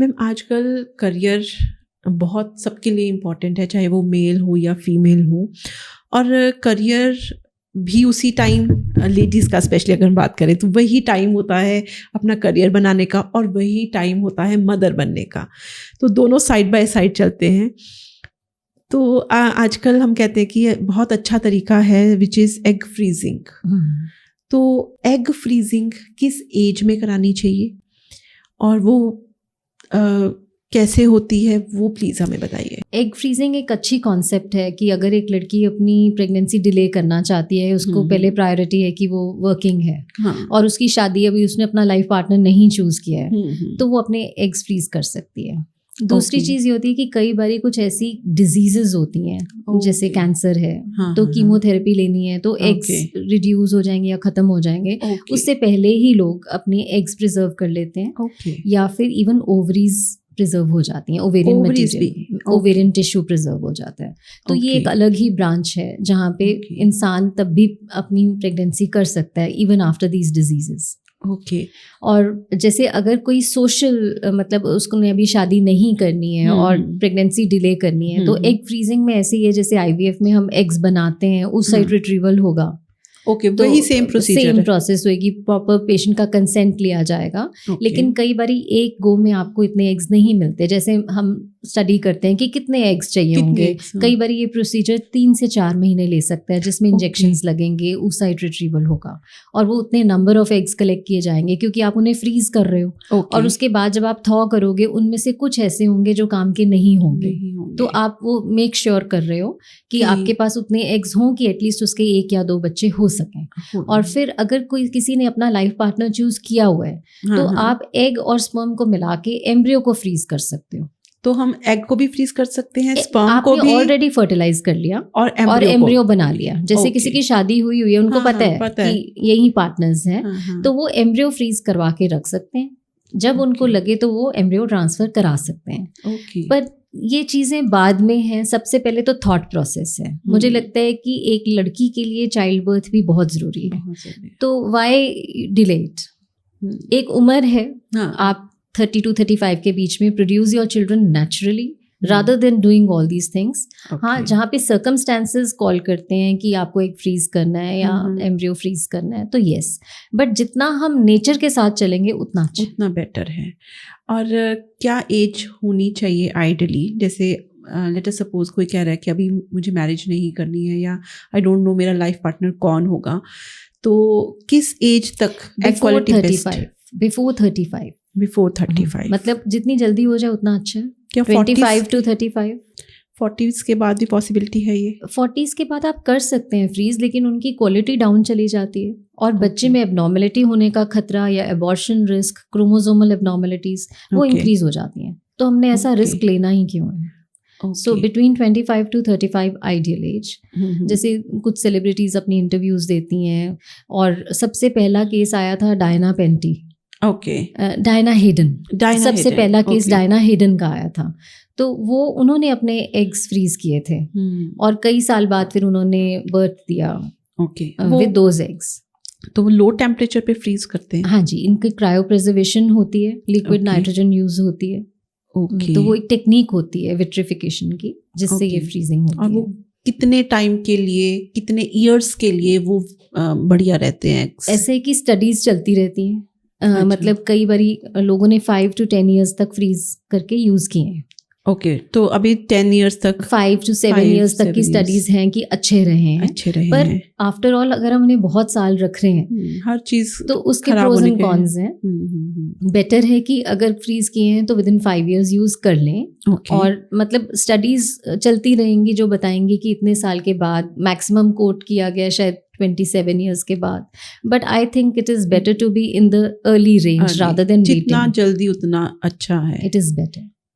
Ma'am आजकल career बहुत सबके लिए इम्पोर्टेंट है, चाहे वो मेल हो या फीमेल हो, और करियर भी उसी टाइम लेडीज़ का स्पेशली अगर हम बात करें तो वही टाइम होता है अपना करियर बनाने का और वही टाइम होता है मदर बनने का। तो दोनों साइड बाय साइड चलते हैं। तो आजकल हम कहते हैं कि बहुत अच्छा तरीका है विच इज़ एग फ्रीजिंग। तो एग फ्रीजिंग किस एज में करानी चाहिए और वो कैसे होती है, वो प्लीज़ हमें बताइए। एग फ्रीजिंग एक अच्छी कॉन्सेप्ट है कि अगर एक लड़की अपनी प्रेगनेंसी डिले करना चाहती है, उसको पहले प्रायोरिटी है कि वो वर्किंग है, हाँ। और उसकी शादी अभी उसने अपना लाइफ पार्टनर नहीं चूज किया है, तो वो अपने एग्स फ्रीज कर सकती है। दूसरी चीज़ ये होती है कि कई बारी कुछ ऐसी डिजीजेज होती हैं जैसे कैंसर है, तो कीमोथेरेपी लेनी है, तो एग्स रिड्यूस हो जाएंगे या ख़त्म हो जाएंगे, उससे पहले ही लोग अपने एग्स प्रिजर्व कर लेते हैं, या फिर इवन ओवरीज प्रिजर्व हो जाती हैं, ovarian material, ovarian tissue preserve हो जाता है। तो ये एक अलग ही ब्रांच है जहाँ पे इंसान तब भी अपनी प्रेगनेंसी कर सकता है इवन आफ्टर दीज डिजीजेस। और जैसे अगर कोई सोशल मतलब उसको अभी शादी नहीं करनी है और प्रेगनेंसी डिले करनी है, तो एग फ्रीजिंग में ऐसे ही है जैसे IVF में हम एग्स बनाते हैं, उस साइड रिट्रीवल होगा। तो वही सेम प्रोसेस होगी, प्रॉपर पेशेंट का कंसेंट लिया जाएगा। लेकिन कई बारी एक गो में आपको इतने एग्स नहीं मिलते, जैसे हम स्टडी करते हैं कि कितने एग्स चाहिए होंगे। कई बारी ये प्रोसीजर 3 से 4 महीने ले सकता है, जिसमें इंजेक्शंस लगेंगे, oocyte रिट्रीवल होगा, और वो उतने नंबर ऑफ एग्स कलेक्ट किए जाएंगे क्योंकि आप उन्हें फ्रीज कर रहे हो। और उसके बाद जब आप थॉ करोगे, उनमें से कुछ ऐसे होंगे जो काम के नहीं होंगे, तो आप वो मेक श्योर कर रहे हो कि आपके पास उतने एग्स हों कि एटलीस्ट उसके 1 या 2 बच्चे हो सकें। और फिर अगर कोई किसी ने अपना लाइफ पार्टनर चूज किया हुआ है, तो आप एग और स्पर्म को मिला के एम्ब्रियो को फ्रीज कर सकते हो। तो हम एग को भी फ्रीज कर सकते हैं, स्पर्म को भी, ऑलरेडी फर्टिलाइज कर लिया और एम्ब्रियो बना लिया। जैसे किसी की शादी हुई है, उनको पता है कि यही पार्टनर्स हैं, तो वो एम्ब्रियो फ्रीज करवा के रख सकते हैं, जब उनको लगे तो वो एम्ब्रियो ट्रांसफर करा सकते हैं। पर ये चीज़ें बाद में हैं, सबसे पहले तो थॉट प्रोसेस है। मुझे लगता है कि एक लड़की के लिए चाइल्ड बर्थ भी बहुत ज़रूरी है, तो वाई डिले इट। एक उम्र है, आप 30 to 35 के बीच में produce your children naturally rather than doing all these things. हाँ, जहाँ पे सर्कमस्टेंसेस कॉल करते हैं कि आपको एक फ्रीज करना है या एम्ब्रियो फ्रीज करना है, तो येस, बट जितना हम नेचर के साथ चलेंगे उतना बेटर है। और क्या एज होनी चाहिए आइडली? जैसे लेट अस सपोज कोई कह रहा है कि अभी मुझे मैरिज नहीं करनी है, या आई डोंट नो मेरा लाइफ पार्टनर कौन होगा, तो किस एज तक इक्वालिटी बेस्ट? बिफोर 35 मतलब जितनी जल्दी हो जाए उतना अच्छा है। क्या 25 to 35? 40s के बाद भी पॉसिबिलिटी है ये? 40s के बाद आप कर सकते हैं फ्रीज, लेकिन उनकी क्वालिटी डाउन चली जाती है, और बच्चे में एबनॉर्मेलिटी होने का खतरा या एबॉर्शन रिस्क, क्रोमोसोमल एबनॉर्मेलिटीज वो इंक्रीज हो जाती हैं। तो हमने ऐसा रिस्क लेना ही क्यों है? So between 25 to 35 ideal age. जैसे कुछ सेलिब्रिटीज अपनी इंटरव्यूज देती हैं, और सबसे पहला केस आया था डायना पेंटी, डायना हेडन, सबसे पहला केस डायना हेडन का आया था। तो वो उन्होंने अपने एग्स फ्रीज किए थे, और कई साल बाद फिर उन्होंने बर्थ दिया विद दोज एग्स। तो वो लो टेम्परेचर पे फ्रीज करते हैं? हाँ जी, इनकी क्रायो प्रिजर्वेशन होती है, लिक्विड नाइट्रोजन यूज होती है। तो वो एक टेक्निक होती है विट्रिफिकेशन की, जिससे ये फ्रीजिंग होती है। और वो कितने टाइम के लिए, कितने ईयर्स के लिए वो बढ़िया रहते हैं? ऐसे की स्टडीज चलती रहती हैं। मतलब कई बारी लोगों ने 5 to 10 ईयर्स तक फ्रीज करके यूज किए हैं। तो अभी 10 ईयर्स तक, 5 to 7 ईयर्स तक की स्टडीज हैं कि अच्छे रहे हैं। पर आफ्टर ऑल अगर हम उन्हें बहुत साल रख रहे हैं, हर चीज, तो उसके प्रोज एंड कॉन्स हैं। बेटर है कि अगर फ्रीज किए हैं तो विदिन 5 ईयर्स यूज कर लें। और मतलब स्टडीज चलती रहेंगी जो बताएंगी कि इतने साल के बाद, मैक्सिमम कोट किया गया शायद 27 ईयर्स के बाद, but I think it is better to be in the early range rather than waiting. जितना जल्दी उतना अच्छा है, इट इज बेटर।